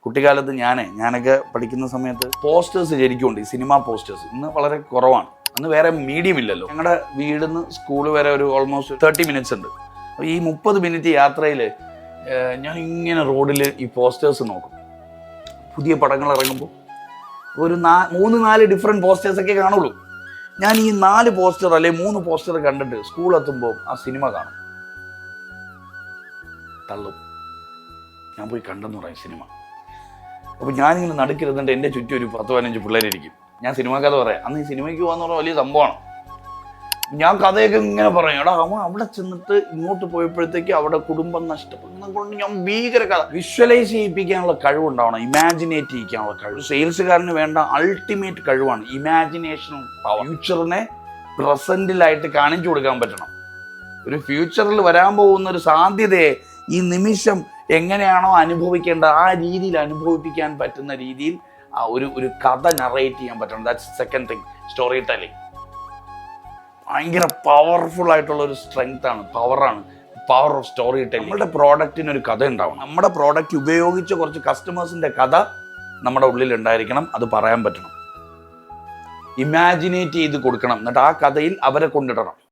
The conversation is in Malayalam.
കുട്ടിക്കാലത്ത് ഞാനൊക്കെ പഠിക്കുന്ന സമയത്ത് പോസ്റ്റേഴ്സ് ശരിക്കുണ്ട്, ഈ സിനിമ പോസ്റ്റേഴ്സ് ഇന്ന് വളരെ കുറവാണ്. അന്ന് വേറെ മീഡിയം ഇല്ലല്ലോ. ഞങ്ങളുടെ വീടിന്ന് സ്കൂൾ വരെ ഒരു ഓൾമോസ്റ്റ് 30 മിനിറ്റ്സ് ഉണ്ട്. അപ്പോൾ ഈ 30 മിനിറ്റ് യാത്രയിൽ ഞാൻ ഇങ്ങനെ റോഡിൽ ഈ പോസ്റ്റേഴ്സ് നോക്കും. പുതിയ പടങ്ങൾ ഇറങ്ങുമ്പോൾ ഒരു 3-4 ഡിഫറെൻറ്റ് പോസ്റ്റേഴ്സൊക്കെ കാണുള്ളൂ. ഞാൻ ഈ 4 പോസ്റ്റർ അല്ലെങ്കിൽ 3 പോസ്റ്റർ കണ്ടിട്ട് സ്കൂളെത്തുമ്പോൾ ആ സിനിമ കാണും, തള്ളും. ഞാൻ പോയി കണ്ടെന്ന് പറയും സിനിമ. അപ്പോൾ ഞാനിങ്ങനെ നടുക്കിരുന്നിട്ട് എൻ്റെ ചുറ്റും ഒരു 10-15 പിള്ളേരിരിക്കും. ഞാൻ സിനിമ കഥ പറയാം. അന്ന് ഈ സിനിമയ്ക്ക് പോകാന്ന് പറഞ്ഞാൽ വലിയ സംഭവമാണ്. ഞാൻ കഥയൊക്കെ ഇങ്ങനെ പറയും. എടാ അവൻ അവിടെ ചെന്നിട്ട് ഇങ്ങോട്ട് പോയപ്പോഴത്തേക്ക് അവിടെ കുടുംബം നഷ്ടപ്പെടുന്നത് കൊണ്ട് ഞാൻ ഭീകര കഥ വിഷ്വലൈസ് ചെയ്യിപ്പിക്കാനുള്ള കഴിവുണ്ടാവണം, ഇമാജിനേറ്റ് ചെയ്യിക്കാനുള്ള കഴിവ്. സെയിൽസുകാരന് വേണ്ട അൾട്ടിമേറ്റ് കഴിവാണ് ഇമാജിനേഷൻ പവർ. ഫ്യൂച്ചറിനെ പ്രസന്റിലായിട്ട് കാണിച്ചു കൊടുക്കാൻ പറ്റണം. ഒരു ഫ്യൂച്ചറിൽ വരാൻ പോകുന്ന ഒരു സാധ്യതയെ ഈ നിമിഷം എങ്ങനെയാണോ അനുഭവിക്കേണ്ട ആ രീതിയിൽ അനുഭവിപ്പിക്കാൻ പറ്റുന്ന രീതിയിൽ ഒരു കഥ നറേറ്റ് ചെയ്യാൻ പറ്റണം. That's second thing. Story telling ഭയങ്കര പവർഫുൾ ആയിട്ടുള്ള ഒരു സ്ട്രെങ്ത് ആണ്, പവറാണ്, പവർ ഓഫ് സ്റ്റോറി ടെല്ലിങ്. നമ്മുടെ പ്രോഡക്റ്റിന് ഒരു കഥ ഉണ്ടാവണം. നമ്മുടെ പ്രോഡക്റ്റ് ഉപയോഗിച്ച കുറച്ച് കസ്റ്റമേഴ്സിന്റെ കഥ നമ്മുടെ ഉള്ളിൽ ഉണ്ടായിരിക്കണം. അത് പറയാൻ പറ്റണം, ഇമാജിനേറ്റ് ചെയ്ത് കൊടുക്കണം. എന്നിട്ട് ആ കഥയിൽ അവരെ കൊണ്ടിടണം.